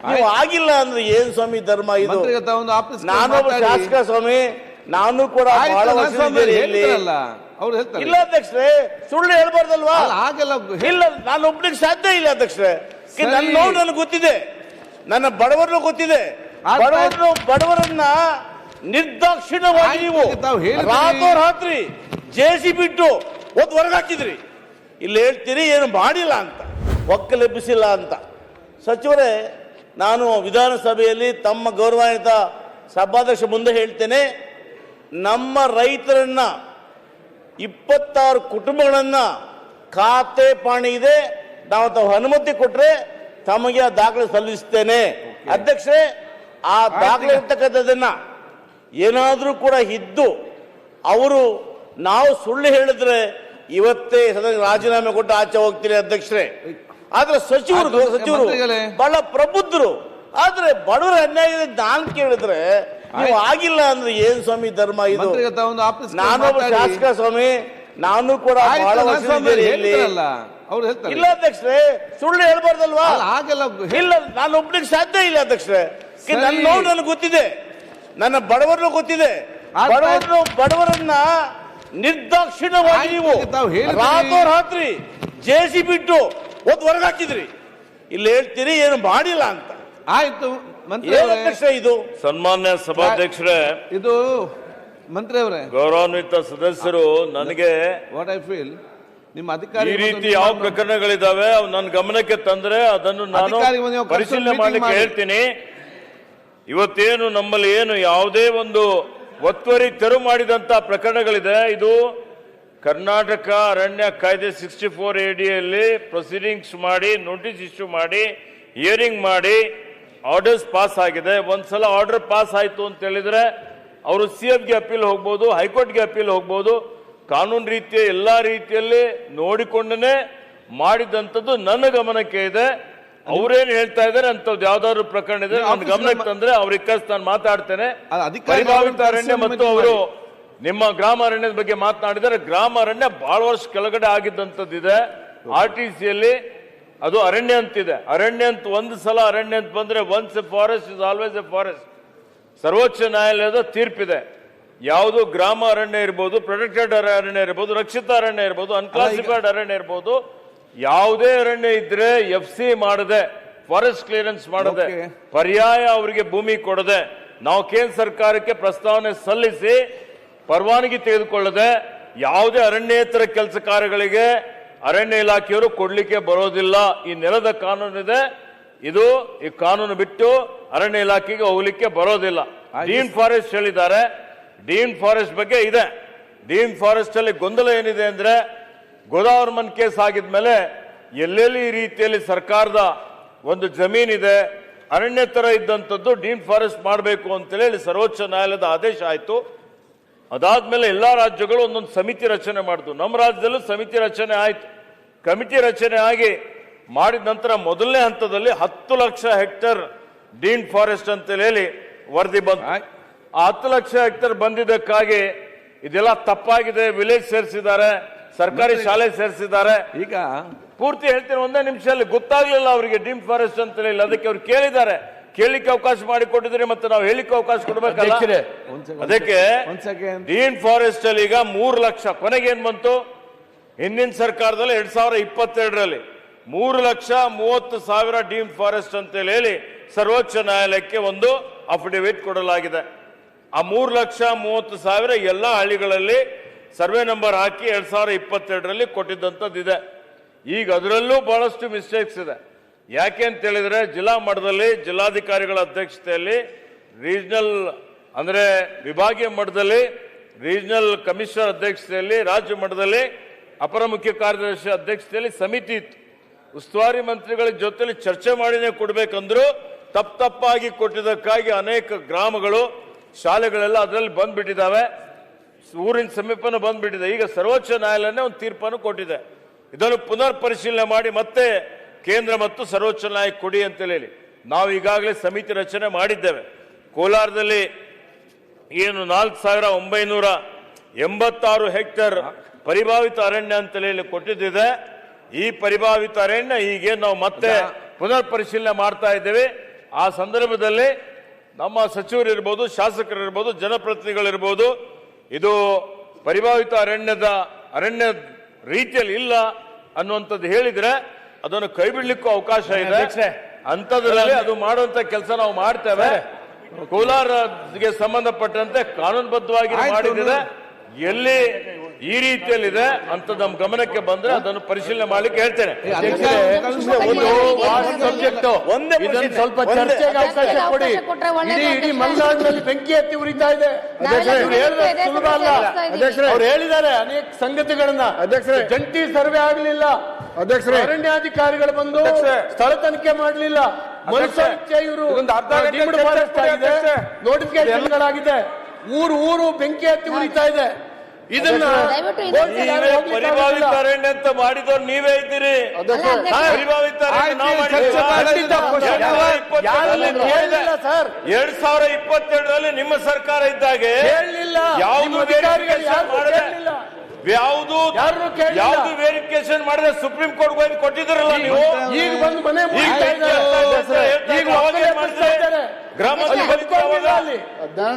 ನೀವು ಆಗಿಲ್ಲ ಅಂದ್ರೆ ಏನ್ ಸ್ವಾಮಿ ಧರ್ಮ ಇದು? ನಾನೊಬ್ಬ ಶಾಸಕ ಸ್ವಾಮಿ, ನಾನು ಕೂಡ ಬಹಳ ವರ್ಷ ಇಲ್ಲ ಅಧ್ಯಕ್ಷರೇ, ಸುಳ್ಳು ಹೇಳ್ಬಾರ್ದಲ್ವಾ? ಇಲ್ಲ, ನಾನು ಒಬ್ಬನಿಗೆ ಸಾಧ್ಯ ಇಲ್ಲ ಅಧ್ಯಕ್ಷರೇ. ನನ್ನ ನೋವು ನನಗೆ ಗೊತ್ತಿದೆ, ನನ್ನ ಬಡವರನ್ನು ಗೊತ್ತಿದೆ. ಬಡವರನ್ನ ನಿರ್ದಾಕ್ಷಿಣ್ಯವಾಗಿ ನೀವು ರಾತ್ರಿ ಜೇಸಿ ಬಿಟ್ಟು ಒಂದು ಹೊರಗಾಕಿದ್ರಿ. ಇಲ್ಲಿ ಹೇಳ್ತೀರಿ ಏನು ಮಾಡಿಲ್ಲ ಅಂತ, ಒಕ್ಕಲೆಬ್ಬಿಸಿಲ್ಲ ಅಂತ. ಸಚಿವರೇ, ನಾನು ವಿಧಾನಸಭೆಯಲ್ಲಿ ತಮ್ಮ ಗೌರವಾನ್ವಿತ ಸಭಾಧ್ಯಕ್ಷ ಮುಂದೆ ಹೇಳ್ತೇನೆ, ನಮ್ಮ ರೈತರನ್ನ 26 ಕುಟುಂಬಗಳನ್ನ ಖಾತೆ ಪಾಣಿ ಇದೆ, ನಾವು ತಾವು ಅನುಮತಿ ಕೊಟ್ಟರೆ ತಮಗೆ ಆ ದಾಖಲೆ ಸಲ್ಲಿಸ್ತೇನೆ. ಅಧ್ಯಕ್ಷರೇ, ಆ ದಾಖಲೆ ಇರ್ತಕ್ಕಂಥದ್ದನ್ನ ಏನಾದರೂ ಕೂಡ ಇದ್ದು ಅವರು ನಾವು ಸುಳ್ಳು ಹೇಳಿದ್ರೆ ಇವತ್ತೇ ರಾಜೀನಾಮೆ ಕೊಟ್ಟು ಆಚೆ ಹೋಗ್ತೀನಿ ಅಧ್ಯಕ್ಷರೇ. ಆದ್ರೆ ಸಚಿವರು ಬಹಳ ಪ್ರಬುದ್ಧರು. ಆದ್ರೆ ಬಡವರ ಅನ್ಯಾಯ ನಾನು ಕೇಳಿದ್ರೆ ನೀವು ಆಗಿಲ್ಲ ಅಂದ್ರೆ ಏನ್ ಸ್ವಾಮಿ ಧರ್ಮ ಇದು? ನಾನೊಬ್ಬ ಶಾಸಕ ಸ್ವಾಮಿ, ನಾನು ಕೂಡ ಬಹಳ ವರ್ಷ ಇಲ್ಲ ಅಧ್ಯಕ್ಷರೇ, ಸುಳ್ಳು ಹೇಳ್ಬಾರ್ದಲ್ವಾ? ಇಲ್ಲ, ನಾನು ಒಬ್ಬನಿಗೆ ಸಾಧ್ಯ ಇಲ್ಲ ಅಧ್ಯಕ್ಷರೇ. ನನ್ನ ನೋವು ನನಗೆ ಗೊತ್ತಿದೆ, ನನ್ನ ಬಡವರನ್ನು ಗೊತ್ತಿದೆ. ಬಡವರನ್ನ ನಿರ್ದಾಕ್ಷಿಣ್ಯವಾಗಿ ನೀವು ರಾತ್ರಿ ಜೇಸಿ ಬಿಟ್ಟು ಒಂದು ಹೊರಗಾಕಿದ್ರಿ. ಇಲ್ಲಿ ಹೇಳ್ತೀರಿ ಏನು ಮಾಡಿಲ್ಲ ಅಂತ. ಆಯ್ತು ಅಧ್ಯಕ್ಷ, ಇದು ಸನ್ಮಾನ್ಯ ಸಭಾಧ್ಯಕ್ಷರೇ, ಇದು ಮಂತ್ರಿ ಅವರೇ, ಗೌರವಾನ್ವಿತ ಸದಸ್ಯರು, ನನಗೆ ವಾಟ್ ಐ ಫೀಲ್ ನಿಮ್ಮ ಅಧಿಕಾರಿ ಈ ರೀತಿ ಯಾವ ಪ್ರಕರಣಗಳಿದಾವೆ ಅವು ನನ್ನ ಗಮನಕ್ಕೆ ತಂದ್ರೆ ಅದನ್ನು ನಾನು ಪರಿಶೀಲನೆ ಮಾಡಲಿಕ್ಕೆ ಹೇಳ್ತೀನಿ. ಇವತ್ತೇನು ನಮ್ಮಲ್ಲಿ ಏನು ಯಾವುದೇ ಒಂದು ಒತ್ತುವರಿ ತೆರವು ಮಾಡಿದಂತ ಪ್ರಕರಣಗಳಿದೆ. ಇದು ಕರ್ನಾಟಕ ಅರಣ್ಯ ಕಾಯ್ದೆ 64 ADಯಲ್ಲಿ ಪ್ರೊಸೀಡಿಂಗ್ಸ್ ಮಾಡಿ, ನೋಟಿಸ್ ಇಶ್ಯೂ ಮಾಡಿ, ಹಿಯರಿಂಗ್ ಮಾಡಿ, ಆರ್ಡರ್ಸ್ ಪಾಸ್ ಆಗಿದೆ. ಒಂದ್ಸಲ ಆರ್ಡರ್ ಪಾಸ್ ಆಯ್ತು ಅಂತ ಹೇಳಿದ್ರೆ ಅವರು CFಗೆ ಅಪೀಲ್ ಹೋಗ್ಬೋದು, ಹೈಕೋರ್ಟ್ಗೆ ಅಪೀಲ್ ಹೋಗ್ಬೋದು. ಕಾನೂನು ರೀತಿಯ ಎಲ್ಲಾ ರೀತಿಯಲ್ಲಿ ನೋಡಿಕೊಂಡೇ ಮಾಡಿದಂಥದ್ದು ನನ್ನ ಗಮನಕ್ಕೆ ಇದೆ. ಅವ್ರೇನ್ ಹೇಳ್ತಾ ಇದಾರೆ ಅಂತದ್ದು ಯಾವ್ದಾದ್ರು ಪ್ರಕರಣ ಇದೆ ನನ್ನ ಗಮನಕ್ಕೆ ತಂದ್ರೆ ಅವ್ರಿಗೆ ನಾನು ಮಾತಾಡ್ತೇನೆ. ಪರಿಭಾವಿತ ಅರಣ್ಯ ಮತ್ತು ಅವರು ನಿಮ್ಮ ಗ್ರಾಮ ಅರಣ್ಯದ ಬಗ್ಗೆ ಮಾತನಾಡಿದರೆ, ಗ್ರಾಮ ಅರಣ್ಯ ಬಹಳ ವರ್ಷ ಕೆಳಗಡೆ ಆಗಿದ್ದಂಥದ್ದಿದೆ. RTCಯಲ್ಲಿ ಅದು ಅರಣ್ಯ ಅಂತಿದೆ. ಅರಣ್ಯ ಅಂತ ಒಂದು ಸಲ ಅರಣ್ಯ ಅಂತ ಬಂದ್ರೆ once A forest is always A forest. ಸರ್ವೋಚ್ಚ ನ್ಯಾಯಾಲಯದ ತೀರ್ಪಿದೆ. ಯಾವುದು ಗ್ರಾಮ ಅರಣ್ಯ ಇರ್ಬೋದು, ಪ್ರೊಟೆಕ್ಟೆಡ್ ಅರಣ್ಯ ಇರ್ಬೋದು, ರಕ್ಷಿತ ಅರಣ್ಯ ಇರ್ಬೋದು, ಅನ್ಕ್ಲಾಸಿಫೈಡ್ ಅರಣ್ಯ ಇರ್ಬೋದು, ಯಾವುದೇ ಅರಣ್ಯ ಇದ್ರೆ FC ಮಾಡದೆ, ಫಾರೆಸ್ಟ್ ಕ್ಲಿಯರೆನ್ಸ್ ಮಾಡದೆ, ಪರ್ಯಾಯ ಅವರಿಗೆ ಭೂಮಿ ಕೊಡದೆ, ನಾವು ಕೇಂದ್ರ ಸರ್ಕಾರಕ್ಕೆ ಪ್ರಸ್ತಾವನೆ ಸಲ್ಲಿಸಿ ಪರವಾನಗಿ ತೆಗೆದುಕೊಳ್ಳದೆ ಯಾವುದೇ ಅರಣ್ಯೇತರ ಕೆಲಸ ಕಾರ್ಯಗಳಿಗೆ ಅರಣ್ಯ ಇಲಾಖೆಯವರು ಕೊಡ್ಲಿಕ್ಕೆ ಬರೋದಿಲ್ಲ. ಈ ನೆಲದ ಕಾನೂನಿದೆ, ಇದು ಈ ಕಾನೂನು ಬಿಟ್ಟು ಅರಣ್ಯ ಇಲಾಖೆಗೆ ಹೋಗ್ಲಿಕ್ಕೆ ಬರೋದಿಲ್ಲ. ಡೀನ್ ಫಾರೆಸ್ಟ್ ಹೇಳಿದ್ದಾರೆ. ಡೀನ್ ಫಾರೆಸ್ಟ್ ಬಗ್ಗೆ ಇದೆ. ಡೀನ್ ಫಾರೆಸ್ಟ್ ಅಲ್ಲಿ ಗೊಂದಲ ಏನಿದೆ ಅಂದ್ರೆ, ಗೋದಾವರಮನ್ ಕೇಸ್ ಆಗಿದ್ಮೇಲೆ ಎಲ್ಲೆಲ್ಲಿ ಈ ರೀತಿಯಲ್ಲಿ ಸರ್ಕಾರದ ಒಂದು ಜಮೀನಿದೆ, ಅರಣ್ಯ ತರ ಇದ್ದಂಥದ್ದು ಡೀನ್ ಫಾರೆಸ್ಟ್ ಮಾಡಬೇಕು ಅಂತೇಳಿ ಸರ್ವೋಚ್ಚ ನ್ಯಾಯಾಲಯದ ಆದೇಶ ಆಯ್ತು. ಅದಾದ್ಮೇಲೆ ಎಲ್ಲಾ ರಾಜ್ಯಗಳು ಒಂದೊಂದು ಸಮಿತಿ ರಚನೆ ಮಾಡಿದ್ವು. ನಮ್ಮ ರಾಜ್ಯದಲ್ಲೂ ಸಮಿತಿ ರಚನೆ ಆಯ್ತು. ಕಮಿಟಿ ರಚನೆ ಆಗಿ ಮಾಡಿದ ನಂತರ ಮೊದಲನೇ ಹಂತದಲ್ಲಿ 10 ಲಕ್ಷ ಹೆಕ್ಟೇರ್ ಡೀನ್ ಫಾರೆಸ್ಟ್ ಅಂತ ಹೇಳಿ ವರದಿ ಬಂತು. ಆ 10 ಲಕ್ಷ ಹೆಕ್ಟೇರ್ ಬಂದಿದ್ದಕ್ಕಾಗಿ ಇದೆಲ್ಲ ತಪ್ಪಾಗಿದೆ, ವಿಲೇಜ್ ಸೇರಿಸಿದ್ದಾರೆ, ಸರ್ಕಾರಿ ಶಾಲೆ ಸೇರಿಸಿದ್ದಾರೆ. ಈಗ ಪೂರ್ತಿ ಹೇಳ್ತೀನಿ, ಒಂದೇ ನಿಮಿಷದಲ್ಲಿ ಗೊತ್ತಾಗ್ಲಿಲ್ಲ ಅವರಿಗೆ ಡೀನ್ ಫಾರೆಸ್ಟ್ ಅಂತ ಹೇಳಿ. ಅದಕ್ಕೆ ಅವ್ರು ಕೇಳಿದ್ದಾರೆ, ಕೇಳಲಿಕ್ಕೆ ಅವಕಾಶ ಮಾಡಿಕೊಟ್ಟಿದ್ರೆ ಮತ್ತೆ ನಾವು ಹೇಳಿಕ್ಕೆ ಅವಕಾಶ ಕೊಡ್ಬೇಕಲ್ಲ. ಅದಕ್ಕೆ ಡೀನ್ ಫಾರೆಸ್ಟ್ ಅಲ್ಲಿ ಈಗ 3 ಲಕ್ಷ, ಕೊನೆಗೆ ಏನ್ ಬಂತು ಹಿಂದಿನ ಸರ್ಕಾರದಲ್ಲಿ 2022ರಲ್ಲಿ 3,30,000 ಡೀನ್ ಫಾರೆಸ್ಟ್ ಅಂತ ಹೇಳಿ ಸರ್ವೋಚ್ಚ ನ್ಯಾಯಾಲಯಕ್ಕೆ ಒಂದು ಅಫಿಡವಿಟ್ ಕೊಡಲಾಗಿದೆ. ಆ 3,30,000 ಎಲ್ಲ ಹಳ್ಳಿಗಳಲ್ಲಿ ಸರ್ವೆ ನಂಬರ್ ಹಾಕಿ 2022ರಲ್ಲಿ ಕೊಟ್ಟಿದ್ದಂಥದ್ದಿದೆ. ಈಗ ಅದರಲ್ಲೂ ಬಹಳಷ್ಟು ಮಿಸ್ಟೇಕ್ಸ್ ಇದೆ. ಯಾಕೆ ಅಂತ ಹೇಳಿದ್ರೆ, ಜಿಲ್ಲಾ ಮಟ್ಟದಲ್ಲಿ ಜಿಲ್ಲಾಧಿಕಾರಿಗಳ ಅಧ್ಯಕ್ಷತೆಯಲ್ಲಿ, ರೀಜನಲ್ ಅಂದ್ರೆ ವಿಭಾಗೀಯ ಮಟ್ಟದಲ್ಲಿ ರೀಜನಲ್ ಕಮಿಷನರ್ ಅಧ್ಯಕ್ಷತೆಯಲ್ಲಿ, ರಾಜ್ಯ ಮಟ್ಟದಲ್ಲಿ ಅಪರ ಮುಖ್ಯ ಕಾರ್ಯದರ್ಶಿ ಅಧ್ಯಕ್ಷತೆಯಲ್ಲಿ ಸಮಿತಿ ಇತ್ತು. ಉಸ್ತುವಾರಿ ಮಂತ್ರಿಗಳ ಜೊತೆಲಿ ಚರ್ಚೆ ಮಾಡಿನೇ ಕೊಡ್ಬೇಕಂದ್ರು ತಪ್ಪಾಗಿ ಕೊಟ್ಟಿದ್ದಕ್ಕಾಗಿ ಅನೇಕ ಗ್ರಾಮಗಳು, ಶಾಲೆಗಳೆಲ್ಲ ಅದರಲ್ಲಿ ಬಂದ್ಬಿಟ್ಟಿದ್ದಾವೆ, ಊರಿನ ಸಮೀಪನೂ ಬಂದ್ಬಿಟ್ಟಿದೆ. ಈಗ ಸರ್ವೋಚ್ಚ ನ್ಯಾಯಾಲಯನೇ ಒಂದು ತೀರ್ಪನ್ನು ಕೊಟ್ಟಿದೆ. ಇದನ್ನು ಪುನರ್ ಪರಿಶೀಲನೆ ಮಾಡಿ ಮತ್ತೆ ಕೇಂದ್ರ ಮತ್ತು ಸರ್ವೋಚ್ಚ ನ್ಯಾಯ ಕೊಡಿ ಅಂತ ಹೇಳಿ ನಾವು ಈಗಾಗಲೇ ಸಮಿತಿ ರಚನೆ ಮಾಡಿದ್ದೇವೆ. ಕೋಲಾರದಲ್ಲಿ ಏನು 4,986 ಹೆಕ್ಟೇರ್ ಪರಿಭಾವಿತ ಅರಣ್ಯ ಅಂತ ಹೇಳಿ ಕೊಟ್ಟಿದ್ದಿದೆ. ಈ ಪರಿಭಾವಿತ ಅರಣ್ಯ ಈಗ ನಾವು ಮತ್ತೆ ಪುನರ್ ಪರಿಶೀಲನೆ ಮಾಡ್ತಾ ಇದ್ದೇವೆ. ಆ ಸಂದರ್ಭದಲ್ಲಿ ನಮ್ಮ ಸಚಿವರಿರ್ಬೋದು, ಶಾಸಕರಿರ್ಬೋದು, ಜನಪ್ರತಿನಿಧಿಗಳಿರ್ಬೋದು, ಇದು ಪರಿಭಾವಿತ ಅರಣ್ಯ ರೀತಿಯಲ್ಲಿ ಇಲ್ಲ ಅನ್ನುವಂಥದ್ದು ಹೇಳಿದ್ರೆ ಅದನ್ನು ಕೈ ಬಿಡ್ಲಿಕ್ಕೂ ಅವಕಾಶ ಇದೆ. ಅಂಥದ್ರಲ್ಲಿ ಅದು ಮಾಡುವಂತ ಕೆಲಸ ನಾವು ಮಾಡ್ತೇವೆ. ಕೋಲಾರಗೆ ಸಂಬಂಧಪಟ್ಟಂತೆ ಕಾನೂನುಬದ್ಧವಾಗಿ ಮಾಡಿದ್ರೆ ಎಲ್ಲಿ ಈ ರೀತಿಯಲ್ಲಿದೆ ಅಂತ ನಮ್ಮ ಗಮನಕ್ಕೆ ಬಂದ್ರೆ ಅದನ್ನು ಪರಿಶೀಲನೆ ಮಾಡ್ಲಿಕ್ಕೆ ಹೇಳ್ತೇನೆ. ಸ್ವಲ್ಪ ಚರ್ಚೆಗೆ ಅವಕಾಶ ಕೊಡಿ. ಇಡೀ ಮಲೆನಾಡಿನಲ್ಲಿ ಬೆಂಕಿ ಎತ್ತಿ ಉರಿತಾ ಇದೆ. ಸುಲಭ ಅಲ್ಲ ಅಧ್ಯಕ್ಷರೇ. ಅವ್ರು ಹೇಳಿದ್ದಾರೆ ಅನೇಕ ಸಂಗತಿಗಳನ್ನ. ಅಧ್ಯಕ್ಷರೇ, ಜಂಟಿ ಸರ್ವೆ ಆಗಲಿಲ್ಲ. ಅಧ್ಯಕ್ಷರೇ, ಅರಣ್ಯಾಧಿಕಾರಿಗಳು ಬಂದು ಸ್ಥಳ ತನಿಖೆ ಮಾಡಲಿಲ್ಲ. ಇವರು ನೋಟಿಫಿಕೇಶನ್ಗಳಾಗಿದೆ. ಊರು ಬೆಂಕಿ ಎತ್ತಿ ಉರಿತಾ ಇದೆ. ಇದನ್ನ ಪರಿಭಾವಿತ ಅರಣ್ಯ ಅಂತ ಮಾಡಿದವ್ರು ನೀವೇ ಇದ್ದೀರಿ. ಪರಿಭಾವಿತ 2022ರಲ್ಲಿ ನಿಮ್ಮ ಸರ್ಕಾರ ಇದ್ದಾಗೆ ಯಾವುದು ವೆರಿಫಿಕೇಶನ್ ಮಾಡಿದ್ರೆ ಸುಪ್ರೀಂ ಕೋರ್ಟ್ ಹೋಗಿ ಕೊಟ್ಟಿದ್ರಲ್ಲ ನೀವು. ಈಗ ಬಂದು ಮನೆ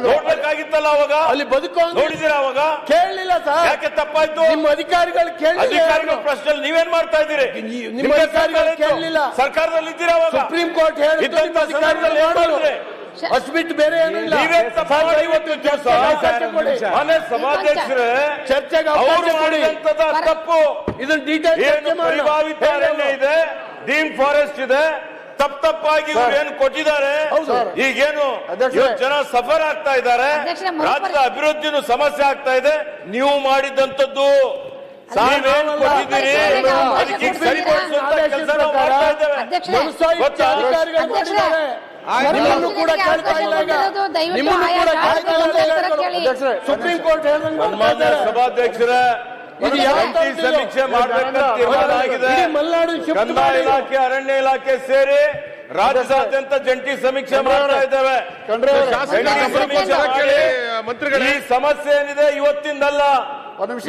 ನೋಡ್ಬೇಕಾಗಿತ್ತಲ್ಲ ಅವಾಗ. ಅಲ್ಲಿ ನೋಡಿದಿರ ಅವಾಗ? ಕೇಳಲಿಲ್ಲ ಸರ್. ಯಾಕೆ ತಪ್ಪಾಯ್ತು? ನಿಮ್ಮ ಅಧಿಕಾರಿಗಳು ಅಧಿಕಾರಿಗಳ ಪ್ರಶ್ನೆ ನೀವೇನ್ ಮಾಡ್ತಾ ಇದ್ದೀರಿ? ನಿಮ್ಮ ಅಧಿಕಾರಿಗಳು ಕೇಳಲಿಲ್ಲ. ಸರ್ಕಾರದಲ್ಲಿ ಇದ್ದೀರಾ ಅವಾಗ? ಸುಪ್ರೀಂ ಕೋರ್ಟ್ ಹೇಳಿದ್ರೆ ಅಷ್ಟ್ಬಿಟ್ಟು ಬೇರೆ ಏನಿಲ್ಲ. ಸಭಾಧ್ಯಕ್ಷರೇ, ಚರ್ಚೆಗೆ ತಪ್ಪು. ಇದನ್ನ ಡೀಟೇಲ್ ಪರಿಭಾವಿತ ಅರಣ್ಯ ಇದೆ, ಡೀಮ್ ಫಾರೆಸ್ಟ್ ಇದೆ, ತಪ್ಪಾಗಿ ಏನು ಕೊಟ್ಟಿದ್ದಾರೆ. ಈಗೇನು ಜನ ಸಫರ್ ಆಗ್ತಾ ಇದ್ದಾರೆ, ರಾಜ್ಯದ ಅಭಿವೃದ್ಧಿನೂ ಸಮಸ್ಯೆ ಆಗ್ತಾ ಇದೆ. ನೀವು ಮಾಡಿದಂತದ್ದು ಕೊಟ್ಟಿದ್ದೀರಿ, ಅದಕ್ಕೆ ಸರಿಪಡಿಸುವಂತ ಕೆಲಸ ನಾವು ಮಾಡ್ತಾ ಇದ್ದೇವೆ. ಕೂಡ ಕೇಳ್ತಾ ಇಲ್ಲ. ಸುಪ್ರೀಂ ಕೋರ್ಟ್ ಸಭಾಧ್ಯಕ್ಷರೇ, ಸಮೀಕ್ಷೆ ಮಾಡಬೇಕಂತ ತೀರ್ಮಾನ ಆಗಿದೆ. ಕಂದಾಯ ಇಲಾಖೆ, ಅರಣ್ಯ ಇಲಾಖೆ ಸೇರಿ ರಾಜ್ಯಾದ್ಯಂತ ಜಂಟಿ ಸಮೀಕ್ಷೆ ಮಾಡ್ತಾ ಇದ್ದೇವೆ. ಈ ಸಮಸ್ಯೆ ಏನಿದೆ ಇವತ್ತಿಂದಲ್ಲ,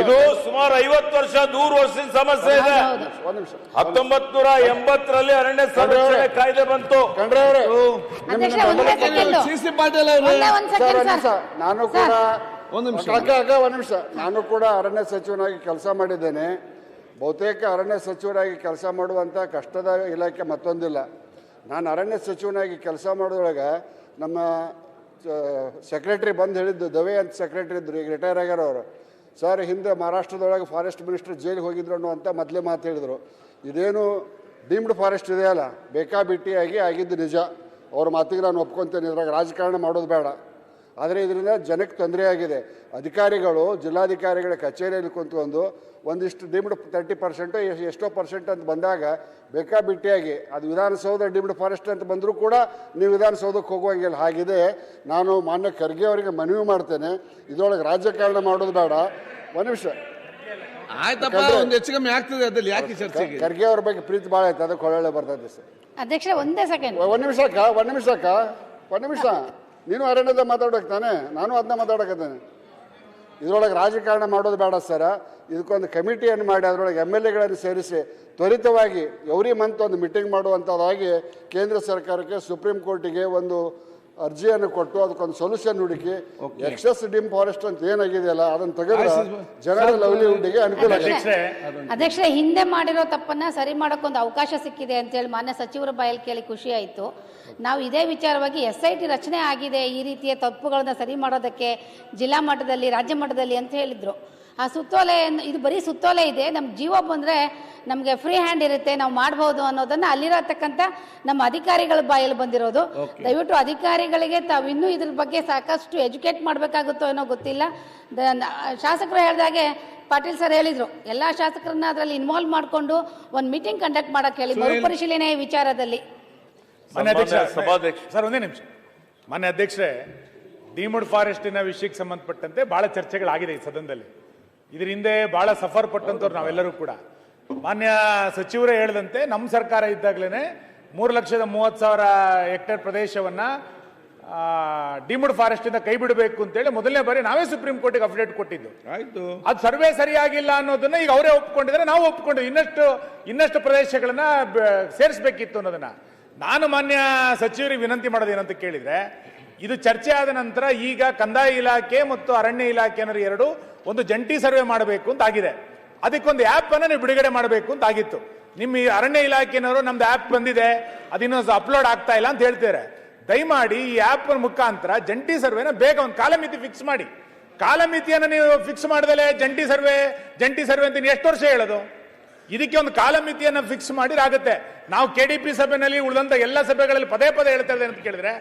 ಇದು ಸುಮಾರು 50 ವರ್ಷ 100 ವರ್ಷದ ಸಮಸ್ಯೆ ಇದೆ. 1980ರಲ್ಲಿ ಅರಣ್ಯ ಸಂರಕ್ಷಣೆ ಕಾಯ್ದೆ ಬಂತು. ನಾನು ಕೂಡ ಅರಣ್ಯ ಸಚಿವನಾಗಿ ಕೆಲಸ ಮಾಡಿದ್ದೇನೆ. ಬಹುತೇಕ ಅರಣ್ಯ ಸಚಿವರಾಗಿ ಕೆಲಸ ಮಾಡುವಂಥ ಕಷ್ಟದ ಇಲಾಖೆ ಮತ್ತೊಂದಿಲ್ಲ. ನಾನು ಅರಣ್ಯ ಸಚಿವನಾಗಿ ಕೆಲಸ ಮಾಡೋದ್ರೊಳಗೆ ನಮ್ಮ ಸೆಕ್ರೆಟರಿ ಬಂದು ಹೇಳಿದ್ದು, ದವೆ ಅಂತ ಸೆಕ್ರೆಟರಿ ಇದ್ರು, ಈಗ ರಿಟೈರ್ ಆಗ್ಯಾರ ಅವರು. ಸರ್, ಹಿಂದೆ ಮಹಾರಾಷ್ಟ್ರದೊಳಗೆ ಫಾರೆಸ್ಟ್ ಮಿನಿಸ್ಟರ್ ಜೈಲಿಗೆ ಹೋಗಿದ್ರು ಅನ್ನುವಂಥ ಮೊದಲೇ ಮಾತು ಹೇಳಿದರು. ಇದೇನು ಡೀಮ್ಡ್ ಫಾರೆಸ್ಟ್ ಇದೆಯಲ್ಲ, ಬೇಕಾಬಿಟ್ಟಿಯಾಗಿ ಆಗಿದ್ದು ನಿಜ. ಅವ್ರ ಮಾತಿಗೆ ನಾನು ಒಪ್ಕೊತೇನೆ. ಇದ್ರಾಗ ರಾಜಕಾರಣ ಮಾಡೋದು ಬೇಡ. ಆದರೆ ಇದರಿಂದ ಜನಕ್ಕೆ ತೊಂದರೆ ಆಗಿದೆ. ಅಧಿಕಾರಿಗಳು, ಜಿಲ್ಲಾಧಿಕಾರಿಗಳ ಕಚೇರಿಯಲ್ಲಿ ಕುಂತ್ಕೊಂಡು ಒಂದಿಷ್ಟು ಡೀಮ್ಡ್ 30% ಎಷ್ಟೋ ಪರ್ಸೆಂಟ್ ಅಂತ ಬಂದಾಗ ಬೇಕಾಬಿಟ್ಟಿಯಾಗಿ ಅದು ವಿಧಾನಸೌಧ ಡೀಮ್ಡ್ ಫಾರೆಸ್ಟ್ ಅಂತ ಬಂದರೂ ಕೂಡ ನೀವು ವಿಧಾನಸೌಧಕ್ಕೆ ಹೋಗುವಂಗಿಲ್ಲ. ಹಾಗಿದೆ. ನಾನು ಮಾನ್ಯ ಖರ್ಗೆ ಅವರಿಗೆ ಮನವಿ ಮಾಡ್ತೇನೆ, ಇದರೊಳಗೆ ರಾಜಕಾರಣ ಮಾಡೋದು ಬೇಡ. ಒಂದು ನಿಮಿಷ ಖರ್ಗೆ ಅವ್ರ ಬಗ್ಗೆ ಪ್ರೀತಿ ಭಾಳ ಆಯ್ತು, ಅದಕ್ಕೆ ಒಳ್ಳೆ ಬರ್ತದೆ ಸರ್. ಅಧ್ಯಕ್ಷ ಒಂದೇ ಸೆಕೆಂಡ್, ಒಂದು ನಿಮಿಷ. ನೀನು ಅರಣ್ಯದ ಮಾತಾಡೋಕೆ ತಾನೆ, ನಾನು ಅದನ್ನ ಮಾತಾಡಕತ್ತೇನೆ. ಇದರೊಳಗೆ ರಾಜಕಾರಣ ಮಾಡೋದು ಬೇಡ ಸರ. ಇದಕ್ಕೊಂದು ಕಮಿಟಿಯನ್ನು ಮಾಡಿ ಅದರೊಳಗೆ MLAಗಳನ್ನು ಸೇರಿಸಿ ತ್ವರಿತವಾಗಿ ಎವ್ರಿ ಮಂತ್ ಒಂದು ಮೀಟಿಂಗ್ ಮಾಡುವಂಥದ್ದಾಗಿ ಕೇಂದ್ರ ಸರ್ಕಾರಕ್ಕೆ, ಸುಪ್ರೀಂ ಕೋರ್ಟಿಗೆ ಒಂದು ಅರ್ಜಿಯನ್ನು ಕೊಟ್ಟು ಅದಕ್ಕೊಂದು ಸೊಲ್ಯೂಷನ್ ಹುಡುಕಿ ಎಕ್ಸೆಸ್ ಡೀಮ್ ಫಾರೆಸ್ಟ್ ಅಂತ ಏನಾಗಿದೆಯಲ್ಲ ಅದನ್ನು ತೆಗೆದ್ರೆ ಜನರ ಲವ್ಲಿಹುಡ್ಗೆ ಅನುಕೂಲ ಆಗುತ್ತೆ. ಅಧ್ಯಕ್ಷರೇ, ಹಿಂದೆ ಮಾಡಿರೋ ತಪ್ಪನ್ನ ಸರಿ ಮಾಡೋಕ್ಕೊಂದು ಅವಕಾಶ ಸಿಕ್ಕಿದೆ ಅಂತೇಳಿ ಮಾನ್ಯ ಸಚಿವರ ಬಾಯಲ್ಲಿ ಕೇಳಿ ಖುಷಿ ಆಯಿತು. ನಾವು ಇದೇ ವಿಚಾರವಾಗಿ SIT ರಚನೆ ಆಗಿದೆ ಈ ರೀತಿಯ ತಪ್ಪುಗಳನ್ನ ಸರಿ ಮಾಡೋದಕ್ಕೆ ಜಿಲ್ಲಾ ಮಟ್ಟದಲ್ಲಿ, ರಾಜ್ಯ ಮಟ್ಟದಲ್ಲಿ ಅಂತ ಹೇಳಿದ್ರು. ಆ ಸುತ್ತೋಲೆ, ಇದು ಬರೀ ಸುತ್ತೋಲೆ ಇದೆ, ನಮ್ಮ ಜೀವ ಬಂದರೆ ನಮಗೆ ಫ್ರೀ ಹ್ಯಾಂಡ್ ಇರುತ್ತೆ, ನಾವು ಮಾಡ್ಬೋದು ಅನ್ನೋದನ್ನು ಅಲ್ಲಿರತಕ್ಕಂಥ ನಮ್ಮ ಅಧಿಕಾರಿಗಳ ಬಾಯಲ್ಲಿ ಬಂದಿರೋದು. ದಯವಿಟ್ಟು ಅಧಿಕಾರಿಗಳಿಗೆ ತಾವು ಇನ್ನೂ ಇದ್ರ ಬಗ್ಗೆ ಸಾಕಷ್ಟು ಎಜುಕೇಟ್ ಮಾಡಬೇಕಾಗುತ್ತೋ ಏನೋ ಗೊತ್ತಿಲ್ಲ. ಶಾಸಕರು ಹೇಳಿದಾಗೆ ಪಾಟೀಲ್ ಸರ್ ಹೇಳಿದ್ರು, ಎಲ್ಲ ಶಾಸಕರನ್ನ ಅದರಲ್ಲಿ ಇನ್ವಾಲ್ವ್ ಮಾಡಿಕೊಂಡು ಒಂದು ಮೀಟಿಂಗ್ ಕಂಡಕ್ಟ್ ಮಾಡಕ್ಕೆ ಹೇಳಿ, ಮರುಪರಿಶೀಲನೆ ವಿಚಾರದಲ್ಲಿ. ಸರ್, ಒಂದೇ ನಿಮಿಷ. ಮಾನ್ಯ ಅಧ್ಯಕ್ಷರೇ, ಡೀಮ್ಡ್ ಫಾರೆಸ್ಟಿನ ವಿಷಯಕ್ಕೆ ಸಂಬಂಧಪಟ್ಟಂತೆ ಬಹಳ ಚರ್ಚೆಗಳಾಗಿದೆ ಈ ಸದನದಲ್ಲಿ. ಇದರ ಹಿಂದೆ ಬಹಳ ಸಫರ್ ಪಟ್ಟಂತವ್ರು ನಾವೆಲ್ಲರೂ ಕೂಡ. ಮಾನ್ಯ ಸಚಿವರೇ ಹೇಳಿದಂತೆ ನಮ್ಮ ಸರ್ಕಾರ ಇದ್ದಾಗಲೇ 3,30,000 ಹೆಕ್ಟೇರ್ ಪ್ರದೇಶವನ್ನ ಡೀಮ್ಡ್ ಫಾರೆಸ್ಟ್ ಇಂದ ಕೈ ಬಿಡಬೇಕು ಅಂತೇಳಿ ಮೊದಲನೇ ಬಾರಿ ನಾವೇ ಸುಪ್ರೀಂ ಕೋರ್ಟಿಗೆ ಅಫಿಡೇಟ್ ಕೊಟ್ಟಿದ್ದು. ಅದು ಸರ್ವೆ ಸರಿಯಾಗಿಲ್ಲ ಅನ್ನೋದನ್ನ ಈಗ ಅವರೇ ಒಪ್ಕೊಂಡಿದ್ದಾರೆ, ನಾವು ಒಪ್ಕೊಂಡಿದ್ವಿ. ಇನ್ನಷ್ಟು ಪ್ರದೇಶಗಳನ್ನ ಸೇರಿಸಬೇಕಿತ್ತು ಅನ್ನೋದನ್ನ. ನಾನು ಮಾನ್ಯ ಸಚಿವರಿಗೆ ವಿನಂತಿ ಮಾಡೋದು ಏನಂತ ಕೇಳಿದ್ರೆ, ಇದು ಚರ್ಚೆ ಆದ ನಂತರ ಈಗ ಕಂದಾಯ ಇಲಾಖೆ ಮತ್ತು ಅರಣ್ಯ ಇಲಾಖೆ ಅನ್ನೋರು ಎರಡು ಒಂದು ಜಂಟಿ ಸರ್ವೆ ಮಾಡಬೇಕು ಅಂತ ಆಗಿದೆ. ಅದಕ್ಕೊಂದು ಆ್ಯಪ್ ಅನ್ನು ನೀವು ಬಿಡುಗಡೆ ಮಾಡಬೇಕು ಅಂತ ಆಗಿತ್ತು. ನಿಮ್ಮ ಈ ಅರಣ್ಯ ಇಲಾಖೆನವರು ನಮ್ದು ಆ್ಯಪ್ ಬಂದಿದೆ, ಅದಿನ್ನೂ ಅಪ್ಲೋಡ್ ಆಗ್ತಾ ಇಲ್ಲ ಅಂತ ಹೇಳ್ತಾರೆ. ದಯಮಾಡಿ ಈ ಆ್ಯಪ್ ಮುಖಾಂತರ ಜಂಟಿ ಸರ್ವೆನ ಬೇಗ ಒಂದು ಕಾಲಮಿತಿ ಫಿಕ್ಸ್ ಮಾಡಿ. ಕಾಲಮಿತಿಯನ್ನು ನೀವು ಫಿಕ್ಸ್ ಮಾಡಿದಲೆ ಜಂಟಿ ಸರ್ವೆ ಅಂತ ಎಷ್ಟು ವರ್ಷ ಹೇಳೋದು? ಇದಕ್ಕೆ ಒಂದು ಕಾಲಮಿತಿಯನ್ನು ಫಿಕ್ಸ್ ಮಾಡಿರಾಗುತ್ತೆ. ನಾವು KDP ಸಭೆಯಲ್ಲಿ ಉಳಿದಂತ ಎಲ್ಲ ಸಭೆಗಳಲ್ಲಿ ಪದೇ ಹೇಳ್ತಾ ಇದ್ದಾರೆ ಅಂತ ಕೇಳಿದ್ರೆ,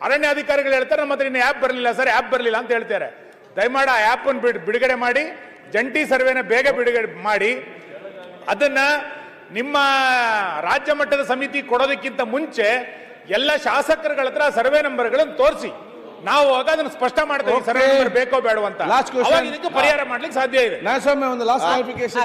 ಅರಣ್ಯ ಅಧಿಕಾರಿಗಳು ಹೇಳ್ತಾರೆ ನಮ್ಮ ಹತ್ರ ಇನ್ನು ಆ್ಯಪ್ ಬರಲಿಲ್ಲ ಸರ್, ಆ್ಯಪ್ ಬರಲಿಲ್ಲ ಅಂತ ಹೇಳ್ತಾರೆ. ದಯಮಾಡಿ ಆ ಆ್ಯಪ್ ಅನ್ನು ಬಿಡುಗಡೆ ಮಾಡಿ, ಜಂಟಿ ಸರ್ವೆನ ಬೇಗ ಬಿಡುಗಡೆ ಮಾಡಿ, ಅದನ್ನ ನಿಮ್ಮ ರಾಜ್ಯ ಮಟ್ಟದ ಸಮಿತಿ ಕೊಡೋದಕ್ಕಿಂತ ಮುಂಚೆ ಎಲ್ಲ ಶಾಸಕರುಗಳ ಹತ್ರ ಸರ್ವೆ ನಂಬರ್ಗಳನ್ನು ತೋರಿಸಿ, ನಾವು ಅದನ್ನು ಸ್ಪಷ್ಟ ಮಾಡ್ತೇವೆ ಸರ್ವೆ ನಂಬರ್ ಬೇಕೋ ಬೇಡೋ ಅಂತ. ಇದಕ್ಕೆ ಪರಿಹಾರ ಮಾಡ್ಲಿಕ್ಕೆ ಸಾಧ್ಯ ಇದೆ. ಒಂದು ಲಾಸ್ಟ್ ಕ್ಲಾರಿಫಿಕೇಶನ್